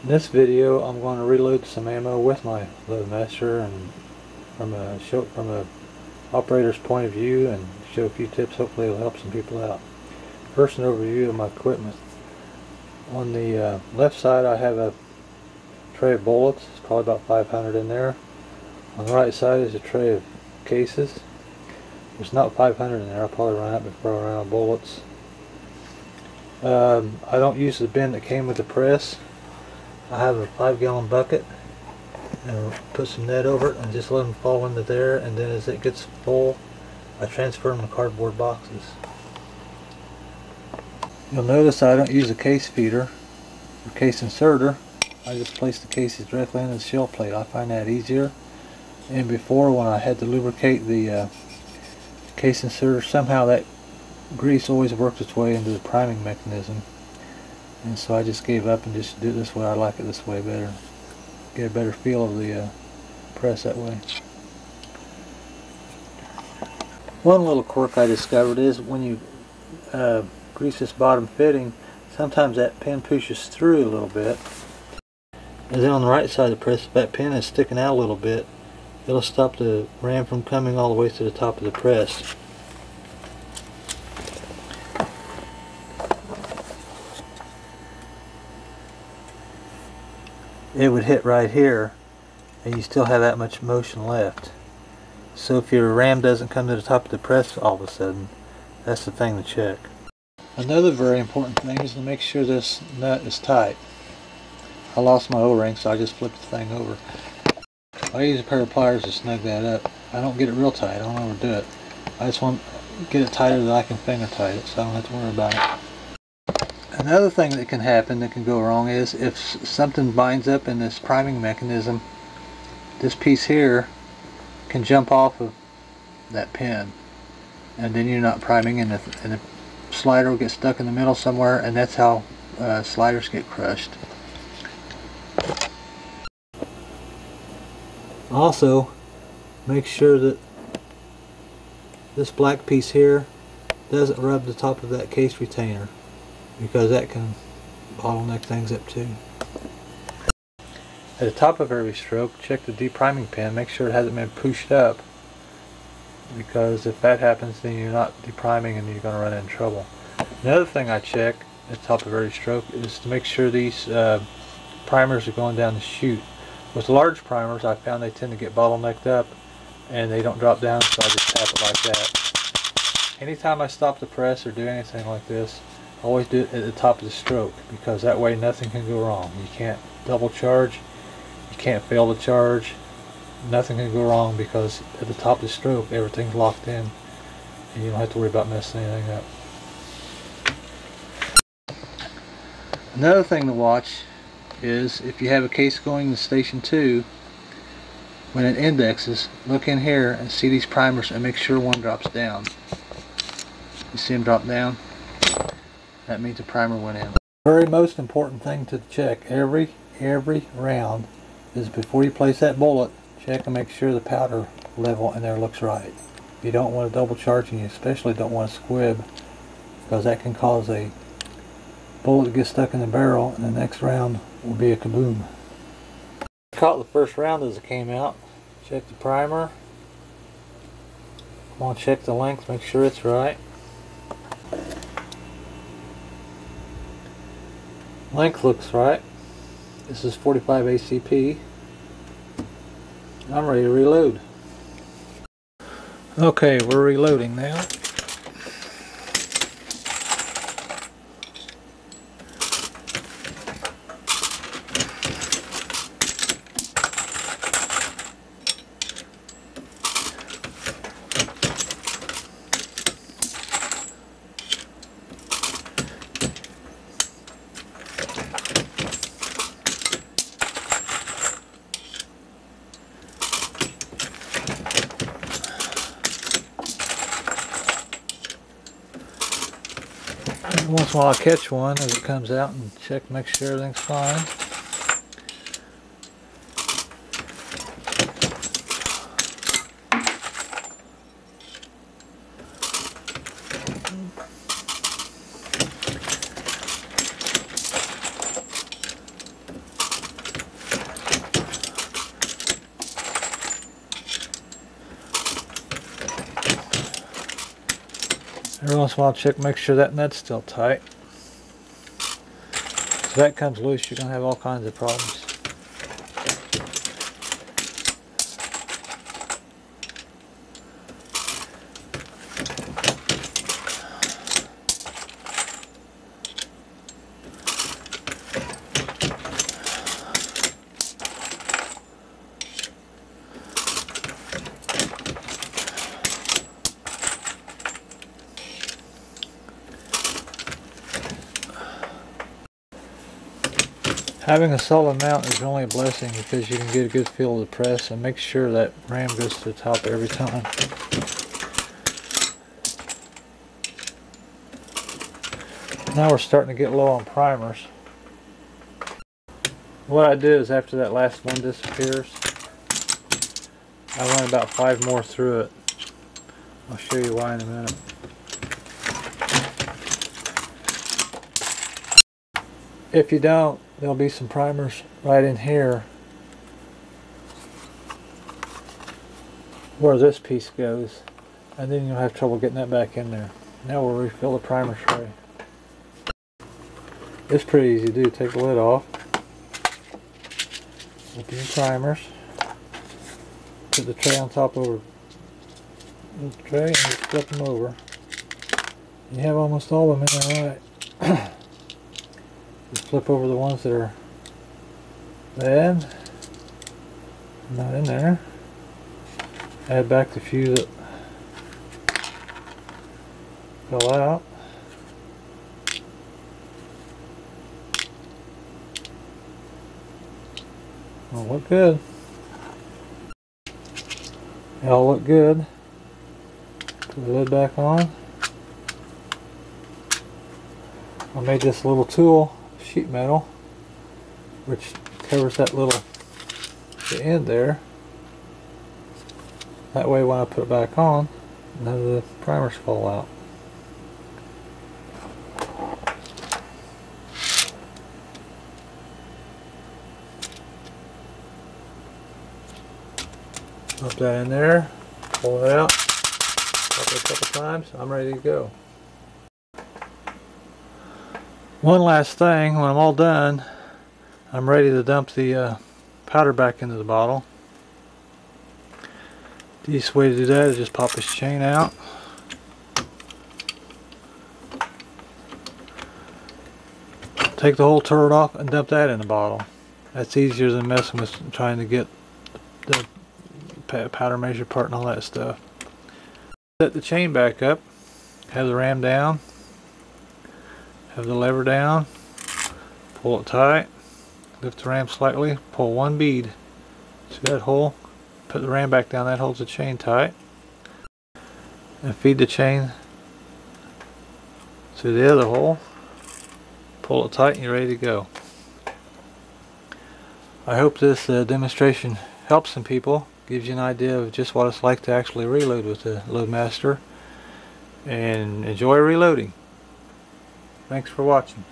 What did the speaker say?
In this video, I'm going to reload some ammo with my Loadmaster, and from a operator's point of view, and show a few tips. Hopefully, it'll help some people out. First, an overview of my equipment. On the left side, I have a tray of bullets. It's probably about 500 in there. On the right side is a tray of cases. There's not 500 in there. I'll probably run out before I run out of bullets. I don't use the bin that came with the press. I have a 5-gallon bucket, and I'll put some net over it and just let them fall into there, and then as it gets full, I transfer them to cardboard boxes. You'll notice I don't use a case feeder or case inserter. I just place the cases directly into the shell plate. I find that easier. And before, when I had to lubricate the case inserter, somehow that grease always worked its way into the priming mechanism, and so I just gave up and just do it this way. I like it this way better. Get a better feel of the press that way. One little quirk I discovered is when you grease this bottom fitting, sometimes that pin pushes through a little bit, and then on the right side of the press, if that pin is sticking out a little bit, it'll stop the ram from coming all the way to the top of the press. It would hit right here, and you still have that much motion left. So if your ram doesn't come to the top of the press all of a sudden, that's the thing to check. Another very important thing is to make sure this nut is tight. I lost my O-ring, so I just flipped the thing over. I use a pair of pliers to snug that up. I don't get it real tight. I don't overdo it. I just want to get it tighter than I can finger tight it, so I don't have to worry about it. Another thing that can happen, that can go wrong, is if something binds up in this priming mechanism, this piece here can jump off of that pin, and then you're not priming, and the slider will get stuck in the middle somewhere, and that's how sliders get crushed. Also, make sure that this black piece here doesn't rub the top of that case retainer, because that can bottleneck things up too. At the top of every stroke, check the depriming pin. Make sure it hasn't been pushed up, because if that happens, then you're not depriming and you're going to run into trouble. Another thing I check at the top of every stroke is to make sure these primers are going down the chute. With large primers, I found they tend to get bottlenecked up and they don't drop down, so I just tap it like that. Anytime I stop the press or do anything like this, I always do it at the top of the stroke, because that way nothing can go wrong. You can't double charge, you can't fail the charge, nothing can go wrong, because at the top of the stroke everything's locked in and you don't have to worry about messing anything up. Another thing to watch is if you have a case going to station 2, when it indexes, look in here and see these primers and make sure one drops down. You see them drop down? That means the primer went in. The very most important thing to check every round is before you place that bullet, check and make sure the powder level in there looks right. You don't want to double charge, and you especially don't want to squib, because that can cause a bullet to get stuck in the barrel, and the next round will be a kaboom. I caught the first round as it came out. Check the primer. I'm going to check the length, make sure it's right. Length looks right. This is 45 ACP. I'm ready to reload. Okay, we're reloading now. Once in a while I catch one as it comes out and check, make sure everything's fine. Every once in a while check, make sure that nut's still tight. If that comes loose, you're going to have all kinds of problems. Having a solid mount is only a blessing because you can get a good feel of the press, and make sure that ram goes to the top every time. Now we're starting to get low on primers. What I do is after that last one disappears, I run about 5 more through it. I'll show you why in a minute. If you don't, there'll be some primers right in here where this piece goes, and then you'll have trouble getting that back in there. Now we'll refill the primer tray. It's pretty easy to do. Take the lid off, open your primers, put the tray on top over the tray, and just flip them over. You have almost all of them in there right. Just flip over the ones that are bad, not in there. Add back the few that fell out. All look good. They all look good. Put the lid back on. I made this little tool, sheet metal, which covers that little, the end there. That way when I put it back on, none of the primers fall out. Pop that in there, pull it out, pop it a couple times, I'm ready to go. One last thing, when I'm all done, I'm ready to dump the powder back into the bottle. The easiest way to do that is just pop this chain out. Take the whole turret off and dump that in the bottle. That's easier than messing with trying to get the powder measure part and all that stuff. Set the chain back up, have the ram down, have the lever down, pull it tight, lift the ram slightly, pull one bead to that hole, put the ram back down, that holds the chain tight, and feed the chain to the other hole, pull it tight, and you're ready to go. I hope this demonstration helps some people, gives you an idea of just what it's like to actually reload with the Loadmaster, and enjoy reloading. Thanks for watching.